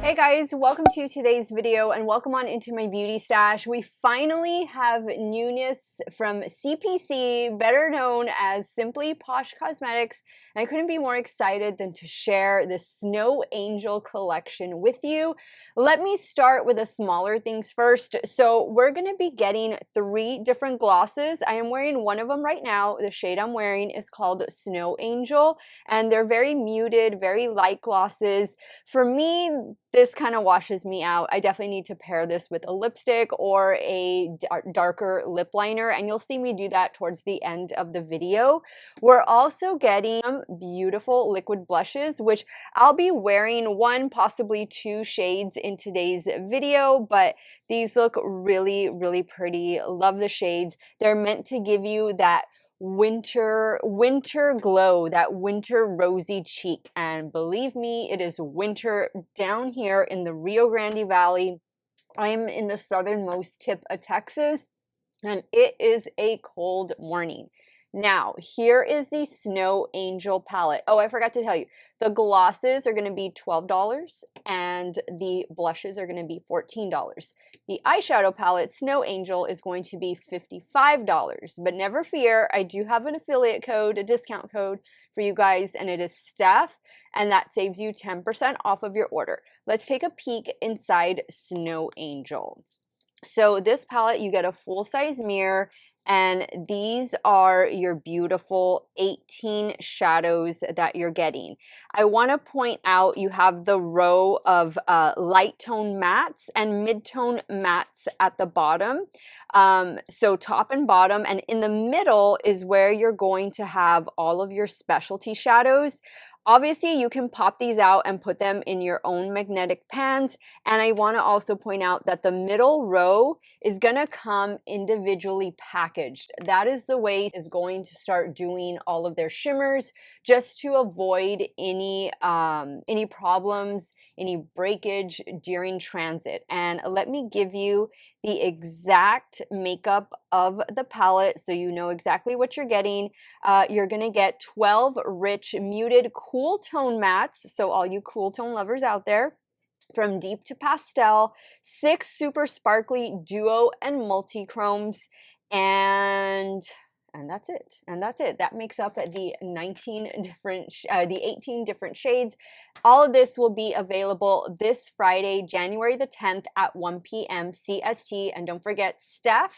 Hey guys, welcome to today's video and welcome on into my beauty stash. We finally have newness from CPC, better known as Simply Posh Cosmetics, and I couldn't be more excited than to share this Snow Angel collection with you. Let me start with the smaller things first. So we're going to be getting 3 different glosses. I am wearing one of them right now. The shade I'm wearing is called Snow Angel, and they're very muted, very light glosses. For me, this kind of washes me out. I definitely need to pair this with a lipstick or a darker lip liner, and you'll see me do that towards the end of the video. We're also getting some beautiful liquid blushes, which I'll be wearing 1, possibly 2 shades in today's video, but these look really, really pretty. Love the shades. They're meant to give you that winter glow, that winter rosy cheek, and believe me, it is winter down here in the Rio Grande Valley. I am in the southernmost tip of Texas, and it is a cold morning. Now, here is the Snow Angel palette. Oh, I forgot to tell you, the glosses are going to be $12 and the blushes are going to be $14. The eyeshadow palette, Snow Angel, is going to be $55. But never fear, I do have an affiliate code, a discount code for you guys, and it is Steff, and that saves you 10% off of your order. Let's take a peek inside Snow Angel. So this palette, you get a full-size mirror, and these are your beautiful 18 shadows that you're getting. I want to point out you have the row of light tone mattes and mid-tone mattes at the bottom. So top and bottom, and in the middle is where you're going to have all of your specialty shadows. Obviously, you can pop these out and put them in your own magnetic pans. And I want to also point out that the middle row is going to come individually packaged. That is the way is going to start doing all of their shimmers, just to avoid any problems, any breakage during transit. And let me give you the exact makeup of the palette so you know exactly what you're getting. You're going to get 12 rich, muted, cool tone mattes. So all you cool tone lovers out there, from deep to pastel, 6 super sparkly duo and multi-chromes, and that's it. And that's it. That makes up the 18 different shades. All of this will be available this Friday, January the 10th at 1 p.m. CST. And don't forget, Steff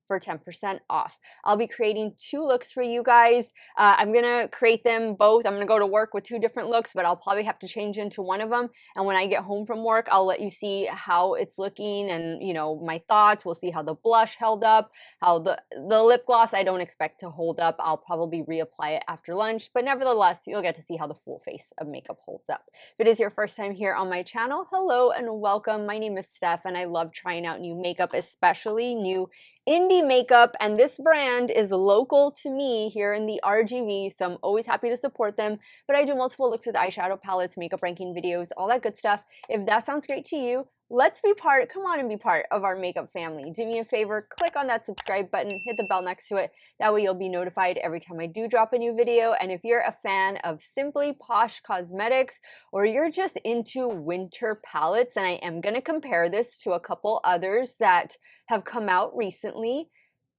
for 10% off. I'll be creating 2 looks for you guys. I'm gonna create them both. I'm gonna go to work with 2 different looks, but I'll probably have to change into one of them. And when I get home from work, I'll let you see how it's looking and, you know, my thoughts. We'll see how the blush held up, how the lip gloss I don't expect to hold up. I'll probably reapply it after lunch, but nevertheless, you'll get to see how the full face of makeup holds up. If it is your first time here on my channel, hello and welcome. My name is Steff, and I love trying out new makeup, especially new indie makeup, and this brand is local to me here in the RGV, so I'm always happy to support them. But I do multiple looks with eyeshadow palettes, makeup ranking videos, all that good stuff. If that sounds great to you, let's be come on and be part of our makeup family. Do me a favor, click on that subscribe button, hit the bell next to it. That way you'll be notified every time I do drop a new video. And if you're a fan of Simply Posh Cosmetics, or you're just into winter palettes, and I am going to compare this to a couple others that have come out recently,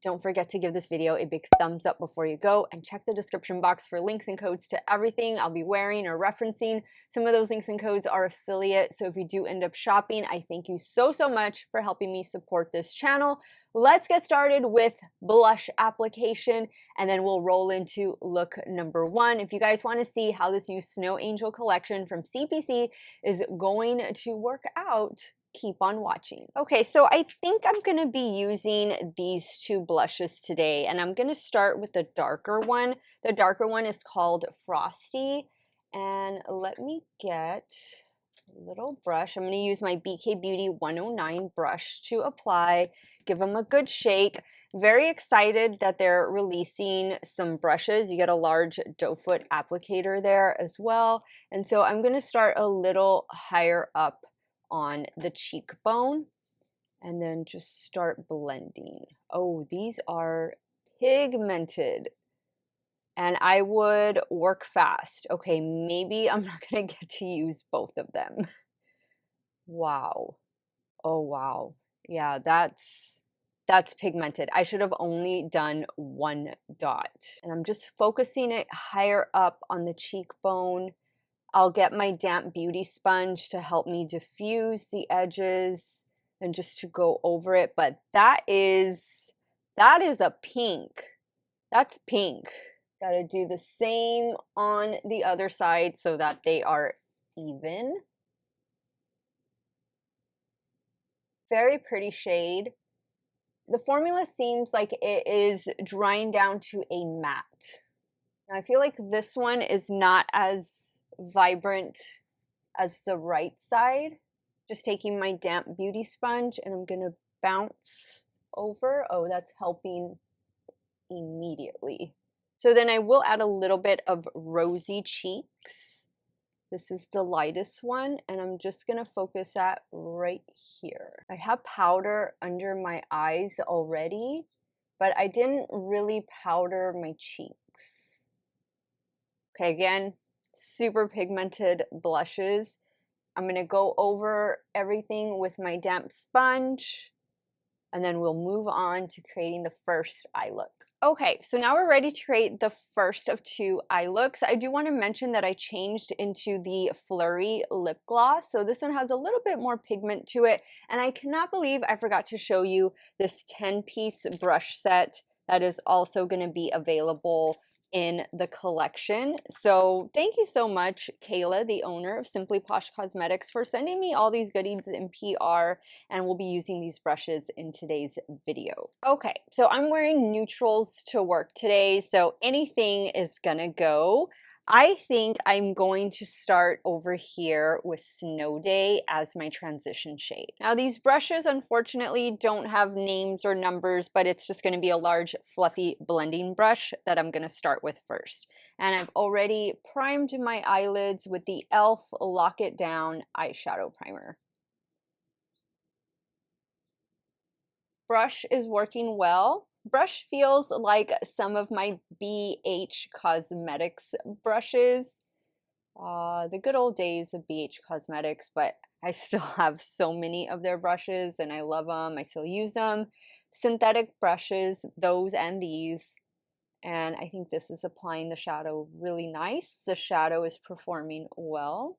don't forget to give this video a big thumbs up before you go, and check the description box for links and codes to everything I'll be wearing or referencing. Some of those links and codes are affiliate, so if you do end up shopping, I thank you so much for helping me support this channel. Let's get started with blush application, and then we'll roll into look number 1. If you guys want to see how this new Snow Angel collection from CPC is going to work out, keep on watching. Okay, so I think I'm going to be using these 2 blushes today, and I'm going to start with the darker one. The darker one is called Frosty, and let me get a little brush. I'm going to use my BK Beauty 109 brush to apply, give them a good shake. Very excited that they're releasing some brushes. You get a large doe foot applicator there as well, and so I'm going to start a little higher up on the cheekbone and then just start blending. Oh, these are pigmented, and I would work fast. Okay, maybe I'm not gonna get to use both of them. Wow. Oh, wow. Yeah, that's pigmented. I should have only done one dot. And I'm just focusing it higher up on the cheekbone. I'll get my damp beauty sponge to help me diffuse the edges and just to go over it. But that is a pink. That's pink. Gotta do the same on the other side so that they are even. Very pretty shade. The formula seems like it is drying down to a matte. Now I feel like this one is not as vibrant as the right side. Just taking my damp beauty sponge and I'm gonna bounce over. Oh, that's helping immediately. So then I will add a little bit of rosy cheeks. This is the lightest one, and I'm just gonna focus that right here. I have powder under my eyes already, but I didn't really powder my cheeks. Okay, again, super pigmented blushes. I'm gonna go over everything with my damp sponge, and then we'll move on to creating the first eye look. Okay, so now we're ready to create the first of two eye looks. I do want to mention that I changed into the Flurry lip gloss. So this one has a little bit more pigment to it. And I cannot believe I forgot to show you this 10-piece brush set that is also going to be available in the collection. So thank you so much, Kayla, the owner of Simply Posh Cosmetics, for sending me all these goodies in PR, and we'll be using these brushes in today's video. Okay, so I'm wearing neutrals to work today, so anything is gonna go. I think I'm going to start over here with Snow Day as my transition shade. Now these brushes unfortunately don't have names or numbers, but it's just going to be a large fluffy blending brush that I'm going to start with first. And I've already primed my eyelids with the e.l.f. Lock It Down eyeshadow primer. Brush is working well. Brush feels like some of my BH Cosmetics brushes. The good old days of BH Cosmetics, but I still have so many of their brushes and I love them. I still use them. Synthetic brushes, those and these. And I think this is applying the shadow really nice. The shadow is performing well.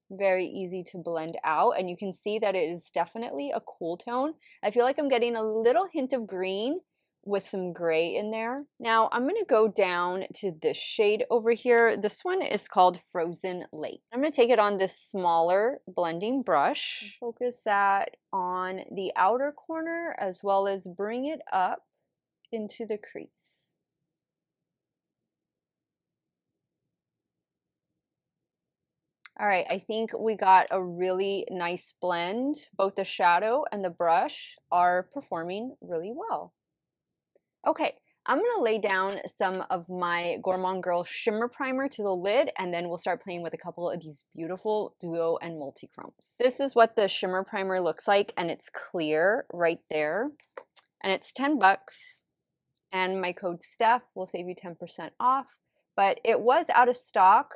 Very easy to blend out, and you can see that it is definitely a cool tone. I feel like I'm getting a little hint of green with some gray in there. Now I'm going to go down to this shade over here. This one is called Frozen Lake. I'm going to take it on this smaller blending brush, focus that on the outer corner as well as bring it up into the crease. All right, I think we got a really nice blend. Both the shadow and the brush are performing really well. Okay, I'm gonna lay down some of my Gourmand Girl Shimmer Primer to the lid, and then we'll start playing with a couple of these beautiful duo and multi-chromes. This is what the Shimmer Primer looks like, and it's clear right there. And it's 10 bucks, and my code Steff will save you 10% off, but it was out of stock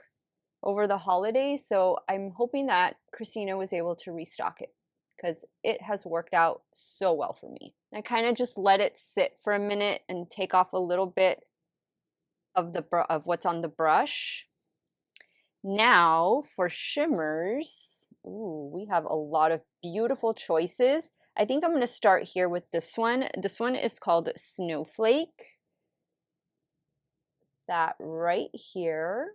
over the holidays, so I'm hoping that Christina was able to restock it because it has worked out so well for me. I kind of just let it sit for a minute and take off a little bit of what's on the brush. Now for shimmers, ooh, we have a lot of beautiful choices. I think I'm going to start here with this one. This one is called Snowflake. That right here.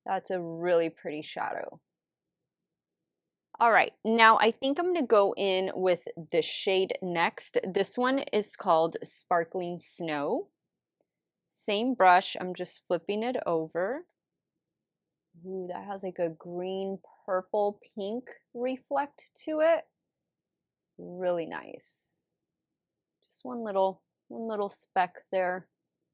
That's a really pretty shadow. All right, now I think I'm going to go in with the shade next. This one is called Sparkling Snow. Same brush, I'm just flipping it over. Ooh, that has like a green, purple, pink reflect to it. Really nice. Just one little speck there.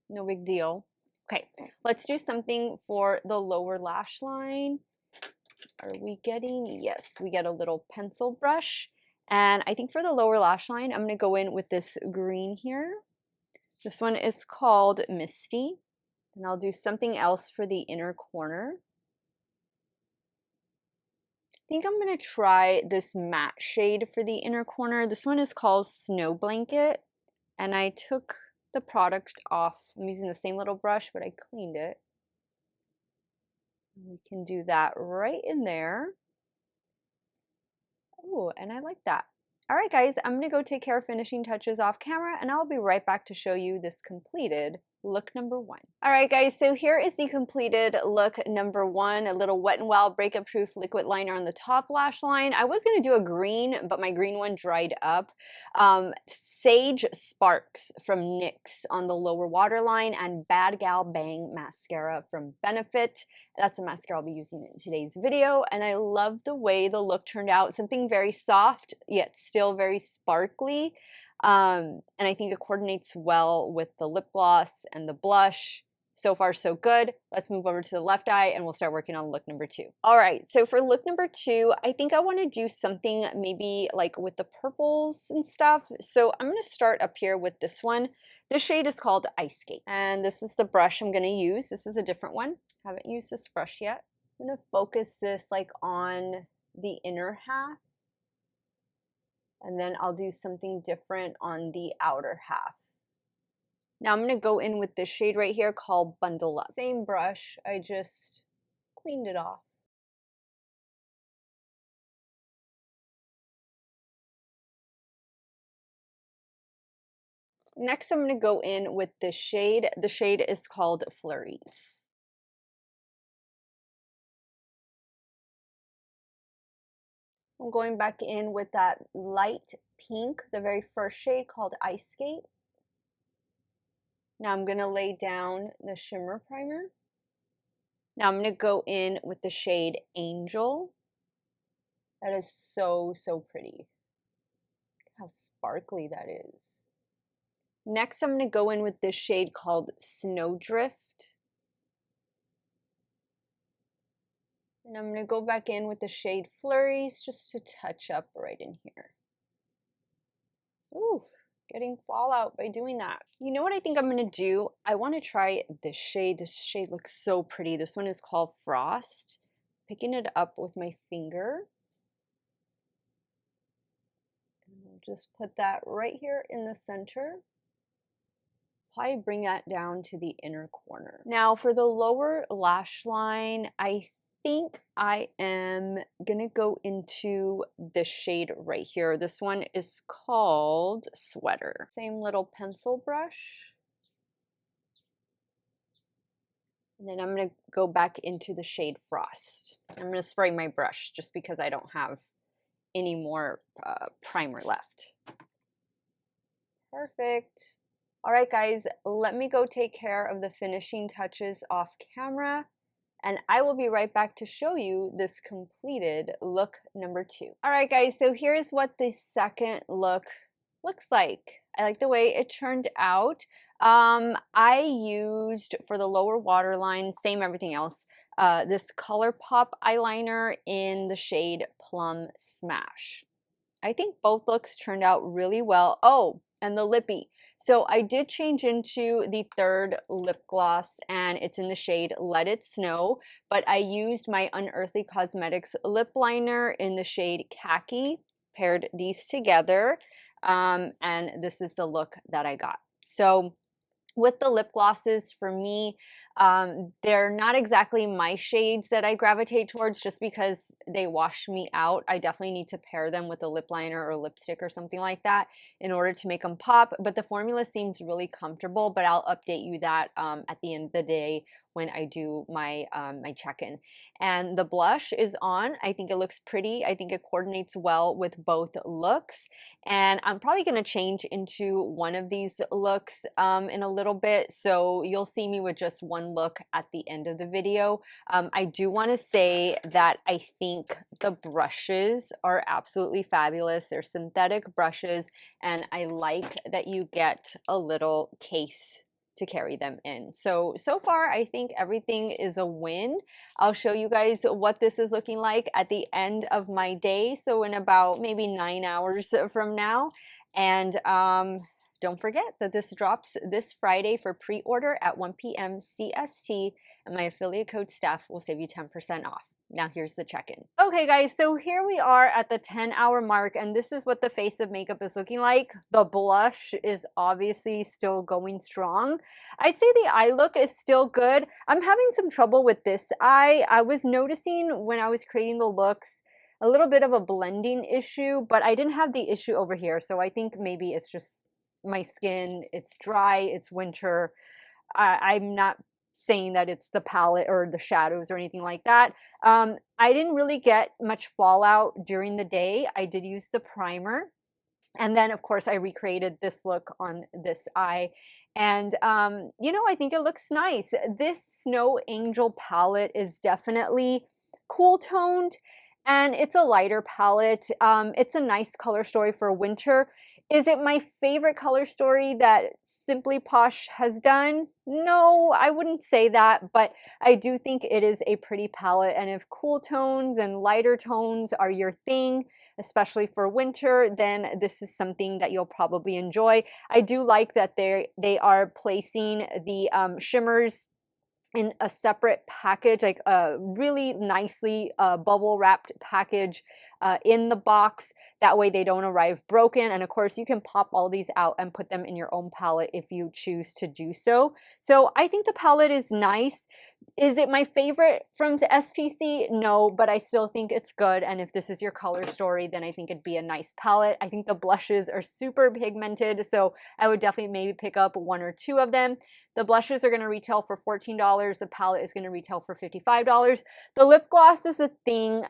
No big deal. Okay, let's do something for the lower lash line. Are we getting, yes, we get a little pencil brush. And I think for the lower lash line, I'm going to go in with this green here. This one is called Misty. And I'll do something else for the inner corner. think I'm going to try this matte shade for the inner corner. This one is called Snow Blanket, and I took the product off. I'm using the same little brush, but I cleaned it. We can do that right in there. Oh, and I like that. All right, guys, I'm going to go take care of finishing touches off camera, and I'll be right back to show you this completed look number 1. All right, guys, so here is the completed look number 1, a little Wet n Wild Breakup Proof liquid liner on the top lash line. I was going to do a green, but my green one dried up. Sage Sparks from NYX on the lower waterline, and Bad Gal Bang mascara from Benefit. That's a mascara I'll be using in today's video, and I love the way the look turned out. Something very soft, yet still very sparkly. And I think it coordinates well with the lip gloss and the blush. So far, so good. Let's move over to the left eye and we'll start working on look number 2. All right, so for look number 2, I think I want to do something maybe like with the purples and stuff. So I'm going to start up here with this one. This shade is called Ice Skate, and this is the brush I'm going to use. This is a different one. Haven't used this brush yet. I'm going to focus this like on the inner half. And then I'll do something different on the outer half. Now I'm going to go in with this shade right here called Bundle Up. Same brush, I just cleaned it off. Next, I'm going to go in with this shade. The shade is called Flurries. I'm going back in with that light pink, the very first shade called Ice Skate. Now I'm going to lay down the shimmer primer. Now I'm going to go in with the shade Angel. That is so, so pretty. Look how sparkly that is. Next, I'm going to go in with this shade called Snowdrift. And I'm going to go back in with the shade Flurries just to touch up right in here. Ooh, getting fallout by doing that. You know what I think I'm going to do? I want to try this shade. This shade looks so pretty. This one is called Frost. Picking it up with my finger. And I'll just put that right here in the center. Probably bring that down to the inner corner. Now for the lower lash line, I think I am gonna go into this shade right here. This one is called Sweater. Same little pencil brush. And then I'm gonna go back into the shade Frost. I'm gonna spray my brush just because I don't have any more primer left. Perfect. All right, guys, let me go take care of the finishing touches off camera, and I will be right back to show you this completed look number 2. All right, guys, so here's what the second look looks like. I like the way it turned out. I used, for the lower waterline, same everything else, this ColourPop eyeliner in the shade Plum Smash. I think both looks turned out really well. Oh, and the lippy. So I did change into the third lip gloss, and it's in the shade Let It Snow, but I used my Unearthly Cosmetics lip liner in the shade Khaki, paired these together, and this is the look that I got. So with the lip glosses, for me, they're not exactly my shades that I gravitate towards just because they wash me out. I definitely need to pair them with a lip liner or lipstick or something like that in order to make them pop. But the formula seems really comfortable, but I'll update you that at the end of the day when I do my my check-in. And the blush is on. I think it looks pretty. I think it coordinates well with both looks. And I'm probably going to change into one of these looks in a little bit. So you'll see me with just one look at the end of the video. I do want to say that I think the brushes are absolutely fabulous. They're synthetic brushes, and I like that you get a little case to carry them in. So far, I think everything is a win. I'll show you guys what this is looking like at the end of my day. So in about maybe 9 hours from now. And don't forget that this drops this Friday for pre-order at 1 p.m. CST, and my affiliate code Steff will save you 10% off. Now here's the check-in. Okay guys, so here we are at the 10-hour mark, and this is what the face of makeup is looking like. The blush is obviously still going strong. I'd say the eye look is still good. I'm having some trouble with this eye. I was noticing when I was creating the looks a little bit of a blending issue, but I didn't have the issue over here. So I think maybe it's just my skin. It's dry, it's winter. I'm not saying that it's the palette or the shadows or anything like that. I didn't really get much fallout during the day. I did use the primer. And then, of course, I recreated this look on this eye. And, you know, I think it looks nice. This Snow Angel palette is definitely cool toned, and it's a lighter palette. It's a nice color story for winter. Is it my favorite color story that Simply Posh has done? No, I wouldn't say that, but I do think it is a pretty palette. And if cool tones and lighter tones are your thing, especially for winter, then this is something that you'll probably enjoy. I do like that they are placing the shimmers in a separate package, like a really nicely bubble wrapped package in the box. That way they don't arrive broken. And of course, you can pop all these out and put them in your own palette if you choose to do so. So I think the palette is nice. Is it my favorite from the SPC? No, but I still think it's good. And if this is your color story, then I think it'd be a nice palette. I think the blushes are super pigmented, so I would definitely maybe pick up one or two of them. The blushes are going to retail for $14. The palette is going to retail for $55. The lip gloss is the thing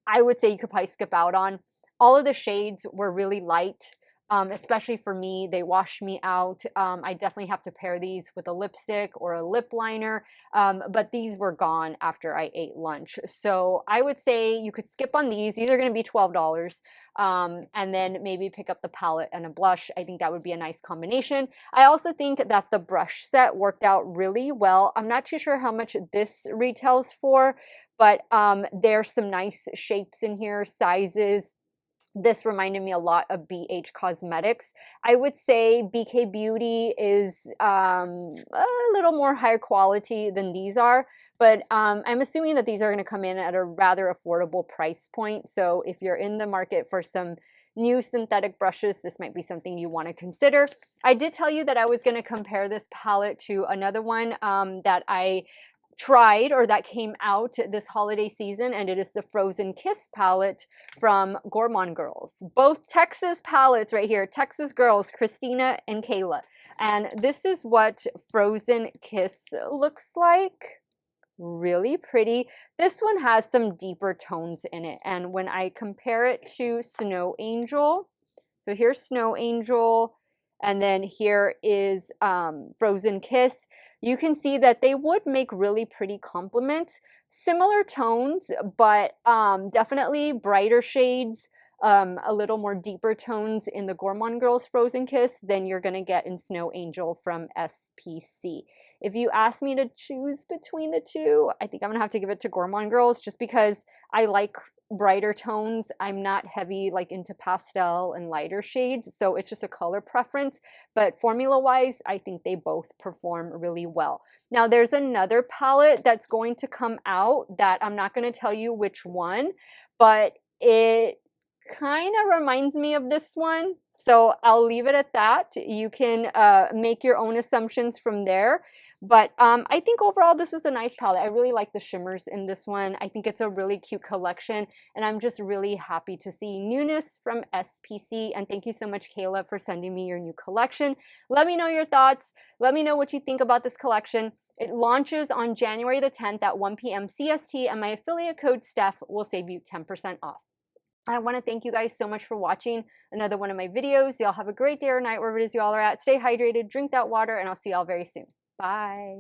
I would say you could probably skip out on. All of the shades were really light. Especially for me, they wash me out. I definitely have to pair these with a lipstick or a lip liner, but these were gone after I ate lunch. So I would say you could skip on these. These are going to be $12, and then maybe pick up the palette and a blush. I think that would be a nice combination. I also think that the brush set worked out really well. I'm not too sure how much this retails for, but there's some nice shapes in here, sizes. This reminded me a lot of BH Cosmetics. I would say BK Beauty is a little more higher quality than these are, but I'm assuming that these are going to come in at a rather affordable price point. So if you're in the market for some new synthetic brushes, this might be something you want to consider. I did tell you that I was going to compare this palette to another one that I tried or that came out this holiday season, and it is the Frozen Kiss palette from Gourmand Girls. Both Texas palettes right here, Texas girls, Christina and Kayla. And this is what Frozen Kiss looks like. Really pretty. This one has some deeper tones in it. And when I compare it to Snow Angel, so here's Snow Angel, and then here is Frozen Kiss. You can see that they would make really pretty complements. Similar tones, but definitely brighter shades, a little more deeper tones in the Gourmand Girls Frozen Kiss than you're going to get in Snow Angel from SPC. If you ask me to choose between the two, I think I'm going to have to give it to Gourmand Girls just because I like brighter tones. I'm not heavy like into pastel and lighter shades, so it's just a color preference. But formula wise, I think they both perform really well. Now there's another palette that's going to come out that I'm not going to tell you which one, but it kind of reminds me of this one. So I'll leave it at that. You can make your own assumptions from there. But I think overall this was a nice palette. I really like the shimmers in this one. I think it's a really cute collection, and I'm just really happy to see newness from SPC. And thank you so much, Kayla, for sending me your new collection. Let me know your thoughts. Let me know what you think about this collection. It launches on January the 10th at 1 p.m. CST, and my affiliate code Steff will save you 10% off. I want to thank you guys so much for watching another one of my videos. Y'all have a great day or night wherever it is y'all are at. Stay hydrated, drink that water, and I'll see y'all very soon. Bye.